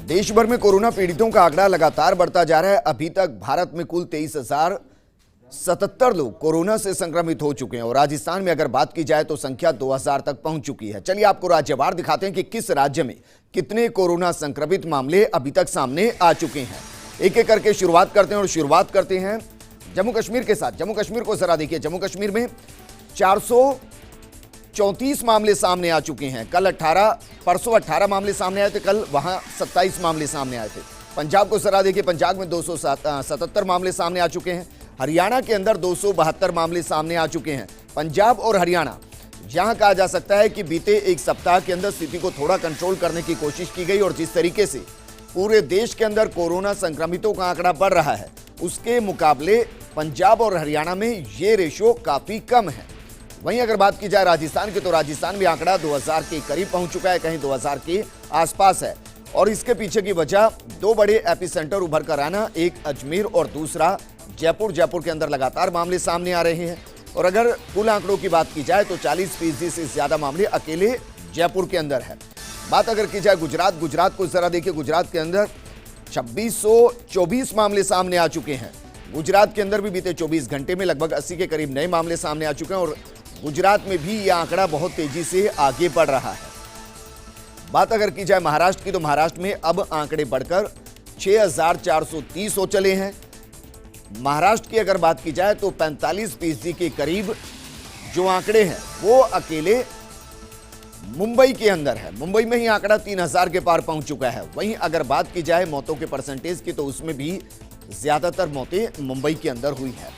देश भर में कोरोना पीड़ितों का आंकड़ा लगातार बढ़ता जा रहा है। अभी तक भारत में कुल 23,077 लोग कोरोना से संक्रमित हो चुके हैं और राजस्थान में अगर बात की जाए तो संख्या 2000 तक पहुंच चुकी है। चलिए आपको राज्यवार दिखाते हैं कि किस राज्य में कितने कोरोना संक्रमित मामले अभी तक सामने आ चुके हैं। एक एक करके शुरुआत करते हैं और शुरुआत करते हैं जम्मू कश्मीर के साथ। जम्मू कश्मीर को जरा देखिए। जम्मू कश्मीर में 434 मामले सामने आ चुके हैं। परसों 18 मामले सामने आए थे, कल वहां 27 मामले सामने आए थे। पंजाब को जरा देखिए। पंजाब में 277 मामले सामने आ चुके हैं। हरियाणा के अंदर 272 मामले सामने आ चुके हैं। पंजाब और हरियाणा, जहां कहा जा सकता है कि बीते एक सप्ताह के अंदर स्थिति को थोड़ा कंट्रोल करने की कोशिश की गई और जिस तरीके से पूरे देश के अंदर कोरोना संक्रमितों का आंकड़ा बढ़ रहा है, उसके मुकाबले पंजाब और हरियाणा में ये रेशो काफी कम है। वहीं अगर बात की जाए राजस्थान की, तो राजस्थान में आंकड़ा 2000 के करीब पहुंच चुका है, कहीं 2000 के आसपास है। और इसके पीछे की वजह दो बड़े एपिसेंटर उभर कर आना, एक अजमेर और दूसरा जयपुर। जयपुर के अंदर लगातार मामले सामने आ रहे हैं और अगर कुल आंकड़ों की बात की जाए तो 40% से ज्यादा मामले अकेले जयपुर के अंदर है। बात अगर की जाए गुजरात को जरा देखिए। गुजरात के अंदर 2624 मामले सामने आ चुके हैं। गुजरात के अंदर भी बीते 24 घंटे में लगभग 80 के करीब नए मामले सामने आ चुके हैं और गुजरात में भी यह आंकड़ा बहुत तेजी से आगे बढ़ रहा है। बात अगर की जाए महाराष्ट्र की, तो महाराष्ट्र में अब आंकड़े बढ़कर 6430 हो चले हैं। महाराष्ट्र की अगर बात की जाए तो 45% के करीब जो आंकड़े हैं वो अकेले मुंबई के अंदर है। मुंबई में ही आंकड़ा 3000 के पार पहुंच चुका है। वहीं अगर बात की जाए मौतों के परसेंटेज की, तो उसमें भी ज्यादातर मौतें मुंबई के अंदर हुई है।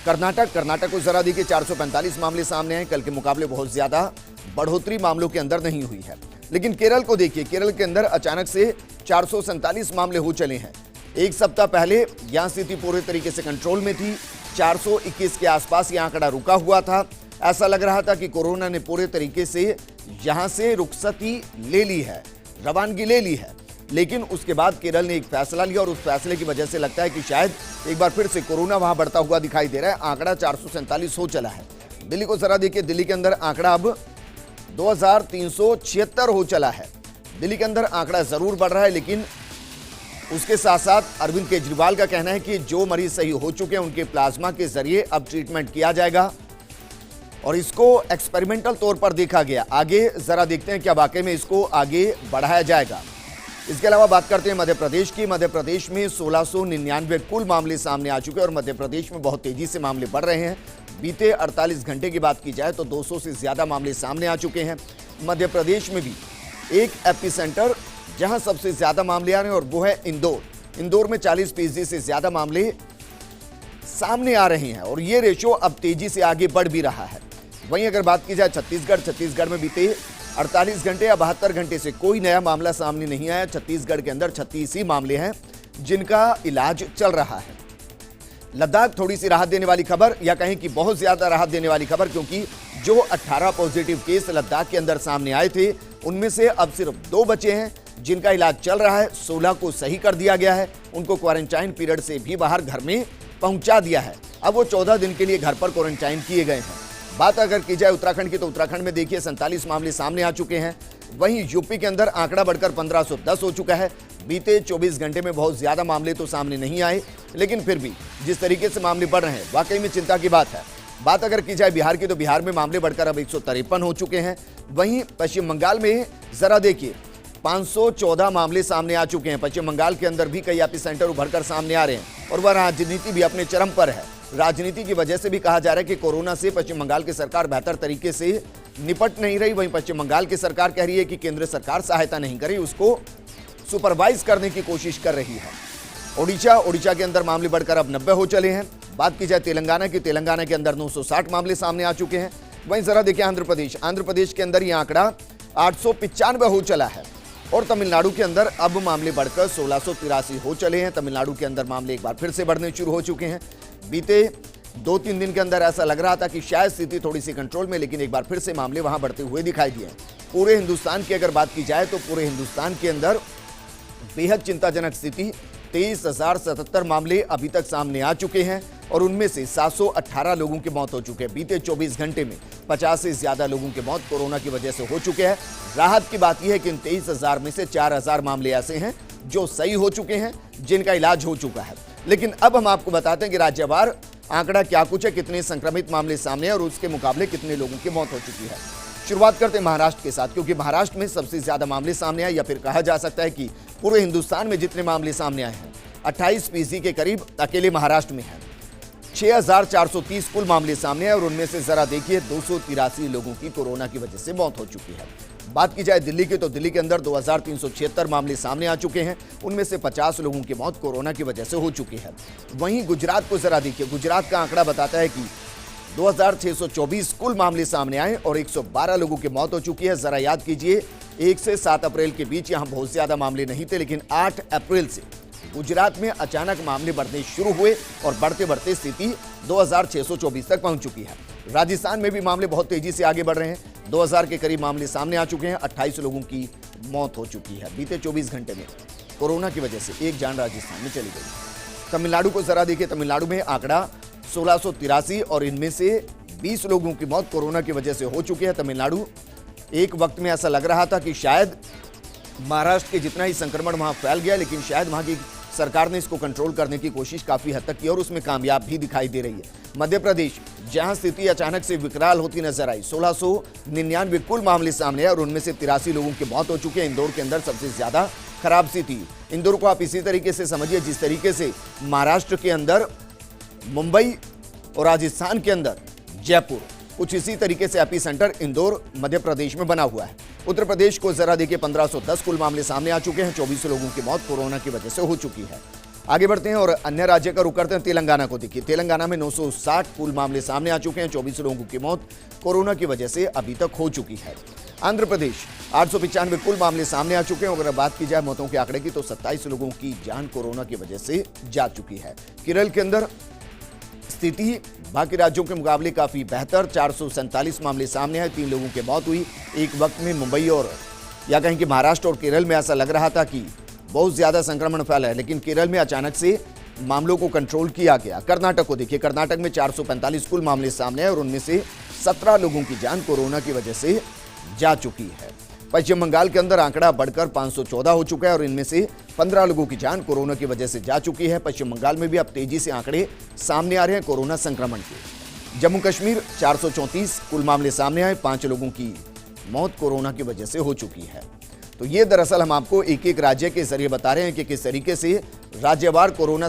कर्नाटक को जरा देखिए। 445 मामले सामने हैं। कल के मुकाबले बहुत ज्यादा बढ़ोतरी मामलों के अंदर नहीं हुई है। लेकिन केरल को देखिए। केरल के अंदर अचानक से 447 मामले हो चले हैं। एक सप्ताह पहले यहां स्थिति पूरे तरीके से कंट्रोल में थी। 421 के आसपास यह आंकड़ा रुका हुआ था। ऐसा लग रहा था कि कोरोना ने पूरे तरीके से यहां से रुखसती ले ली है, रवानगी ले ली है। लेकिन उसके बाद केरल ने एक फैसला लिया और उस फैसले की वजह से लगता है कि शायद एक बार फिर से कोरोना वहां बढ़ता हुआ दिखाई दे रहा है। आंकड़ा 447 हो चला है। दिल्ली को जरा देखिए। दिल्ली के अंदर आंकड़ा अब 2376 हो चला है। दिल्ली के अंदर आंकड़ा जरूर बढ़ रहा है, लेकिन उसके साथ साथ अरविंद केजरीवाल का कहना है कि जो मरीज सही हो चुके हैं उनके प्लाज्मा के जरिए अब ट्रीटमेंट किया जाएगा और इसको एक्सपेरिमेंटल तौर पर देखा गया। आगे जरा देखते हैं क्या वाकई में इसको आगे बढ़ाया जाएगा। इसके अलावा बात करते हैं मध्य प्रदेश की। मध्य प्रदेश में 1699 कुल मामले सामने आ चुके हैं और मध्य प्रदेश में बहुत तेजी से मामले बढ़ रहे हैं। बीते 48 घंटे की बात की जाए तो 200 से ज्यादा मामले सामने आ चुके हैं। मध्य प्रदेश में भी एक एपिसेंटर जहां सबसे ज्यादा मामले आ रहे हैं और वो है इंदौर। इंदौर में 40% से ज्यादा मामले सामने आ रहे हैं और ये रेशो अब तेजी से आगे बढ़ भी रहा है। वहीं अगर बात की जाए छत्तीसगढ़ में बीते 48 घंटे या 72 घंटे से कोई नया मामला सामने नहीं आया। छत्तीसगढ़ के अंदर 36 ही मामले हैं जिनका इलाज चल रहा है। लद्दाख थोड़ी सी राहत देने वाली खबर, या कहें कि बहुत ज्यादा राहत देने वाली खबर, क्योंकि जो 18 पॉजिटिव केस लद्दाख के अंदर सामने आए थे उनमें से अब सिर्फ 2 बचे हैं जिनका इलाज चल रहा है। 16 को सही कर दिया गया है। उनको क्वारंटाइन पीरियड से भी बाहर घर में पहुंचा दिया है। अब वो 14 दिन के लिए घर पर क्वारंटाइन किए गए हैं। बात अगर की जाए उत्तराखंड की, तो उत्तराखंड में देखिए 47 मामले सामने आ चुके हैं। वहीं यूपी के अंदर आंकड़ा बढ़कर 1510 हो चुका है। बीते 24 घंटे में बहुत ज्यादा मामले तो सामने नहीं आए, लेकिन फिर भी जिस तरीके से मामले बढ़ रहे हैं वाकई में चिंता की बात है। बात अगर की जाए बिहार की, तो बिहार में मामले बढ़कर अब 153 हो चुके हैं। वहीं पश्चिम बंगाल में जरा देखिए 514 मामले सामने आ चुके हैं। पश्चिम बंगाल के अंदर भी कई एपिसेंटर उभरकर सामने आ रहे हैं और वह राजनीति भी अपने चरम पर है। राजनीति की वजह से भी कहा जा रहा है कि कोरोना से पश्चिम बंगाल की सरकार बेहतर तरीके से निपट नहीं रही। वहीं पश्चिम बंगाल की सरकार कह रही है कि केंद्र सरकार सहायता नहीं कर रही, उसको सुपरवाइज करने की कोशिश कर रही है। ओडिशा के अंदर मामले बढ़कर अब 90 हो चले हैं। बात की जाए तेलंगाना की, तेलंगाना के अंदर 960 मामले सामने आ चुके हैं। वहीं जरा देखिए आंध्र प्रदेश के अंदर यह आंकड़ा 895 हो चला है और तमिलनाडु के अंदर अब मामले बढ़कर 1683 हो चले हैं। तमिलनाडु के अंदर मामले एक बार फिर से बढ़ने शुरू हो चुके हैं। बीते 2-3 दिन के अंदर ऐसा लग रहा था कि शायद स्थिति थोड़ी सी कंट्रोल में, लेकिन एक बार फिर से मामले वहां बढ़ते हुए दिखाई दिए। पूरे हिंदुस्तान की अगर बात की जाए तो पूरे हिंदुस्तान के अंदर बेहद चिंताजनक स्थिति। 23,077 मामले अभी तक सामने आ चुके हैं और उनमें से 718 लोगों की मौत हो चुकी है। बीते 24 घंटे में 50 से ज्यादा लोगों की मौत कोरोना की वजह से हो चुके हैं। राहत की बात यह है कि इन 23,000 में से 4,000 मामले ऐसे हैं जो सही हो चुके हैं, जिनका इलाज हो चुका है। लेकिन अब हम आपको बताते हैं कि राज्यवार आंकड़ा क्या कुछ है, कितने संक्रमित मामले सामने हैं और उसके मुकाबले कितने लोगों की मौत हो चुकी है। शुरुआत करते हैं महाराष्ट्र के साथ, क्योंकि महाराष्ट्र में सबसे ज्यादा मामले सामने आए, या फिर कहा जा सकता है कि पूरे हिंदुस्तान में जितने मामले सामने आए हैं 28% के करीब अकेले महाराष्ट्र में है। 6430 कुल मामले सामने आए और उनमें से जरा देखिए 283 लोगों की कोरोना की वजह से मौत हो चुकी है। बात की जाए दिल्ली की, तो दिल्ली के अंदर 2376 मामले सामने आ चुके हैं, उनमें से 50 लोगों की मौत कोरोना की वजह से हो चुकी है। वहीं गुजरात को जरा देखिए, गुजरात का आंकड़ा बताता है कि 2624 कुल मामले सामने आए और 112 लोगों की मौत हो चुकी है। जरा याद कीजिए, 1 से 7 अप्रैल के बीच यहां बहुत ज्यादा मामले नहीं थे, लेकिन 8 अप्रैल से गुजरात में अचानक मामले बढ़ने शुरू हुए और बढ़ते बढ़ते स्थिति 2624 तक पहुंच चुकी है। राजस्थान में भी मामले बहुत तेजी से आगे बढ़ रहे हैं, 2000 के करीब मामले सामने आ चुके हैं, 28 लोगों की मौत हो चुकी है। बीते 24 घंटे में कोरोना की वजह से एक जान राजस्थान में चली गई। तमिलनाडु को जरा देखिए, तमिलनाडु में आंकड़ा 1683 और इनमें से 20 लोगों की मौत कोरोना की वजह से हो चुकी है। तमिलनाडु, एक वक्त में ऐसा लग रहा था कि शायद महाराष्ट्र के जितना ही संक्रमण वहां फैल गया, लेकिन शायद वहां की सरकार ने इसको कंट्रोल करने की कोशिश काफी हद तक की और उसमें कामयाब भी दिखाई दे रही है। मध्य प्रदेश, जहां स्थिति अचानक से विकराल होती नजर आई, 1699 कुल मामले सामने आए और उनमें से 83 लोगों की मौत हो चुकी है। इंदौर के अंदर सबसे ज्यादा खराब स्थिति। इंदौर को आप इसी तरीके से समझिए जिस तरीके से महाराष्ट्र के अंदर मुंबई और राजस्थान के अंदर जयपुर, कुछ इसी तरीके से एपी सेंटर इंदौर मध्य प्रदेश में बना हुआ है। उत्तर प्रदेश को जरा देखिए, 1510 कुल मामले सामने आ चुके हैं, 24 लोगों की मौत कोरोना की वजह से हो चुकी है। आगे बढ़ते हैं और अन्य राज्य का रुख करते हैं। तेलंगाना को देखिए, तेलंगाना में 960 कुल मामले सामने आ चुके हैं, 24 लोगों की मौत कोरोना की वजह से अभी तक हो चुकी है। आंध्र प्रदेश, 895 कुल मामले सामने आ चुके हैं। अगर बात की जाए मौतों के आंकड़े की, तो 27 लोगों की जान कोरोना की वजह से जा चुकी है। केरल के अंदर स्थिति बाकी राज्यों के मुकाबले काफी बेहतर, 447 मामले सामने आए, 3 लोगों की मौत हुई। एक वक्त में मुंबई और या कहें कि महाराष्ट्र और केरल में ऐसा लग रहा था कि बहुत ज्यादा संक्रमण फैला है, लेकिन केरल में अचानक से मामलों को कंट्रोल किया गया। कर्नाटक को देखिए, कर्नाटक में 445 कुल मामले सामने आए और उनमें से 17 लोगों की जान कोरोना की वजह से जा चुकी है। पश्चिम बंगाल के अंदर आंकड़ा बढ़कर 514 हो चुका है और इनमें से 15 लोगों की जान कोरोना की वजह से जा चुकी है। पश्चिम बंगाल में भी अब तेजी से आंकड़े सामने आ रहे हैं कोरोना संक्रमण के। जम्मू कश्मीर, 434 कुल मामले सामने आए, 5 लोगों की मौत कोरोना की वजह से हो चुकी है। तो ये दरअसल हम आपको एक एक राज्य के जरिए बता रहे हैं कि किस तरीके से राज्यवार कोरोना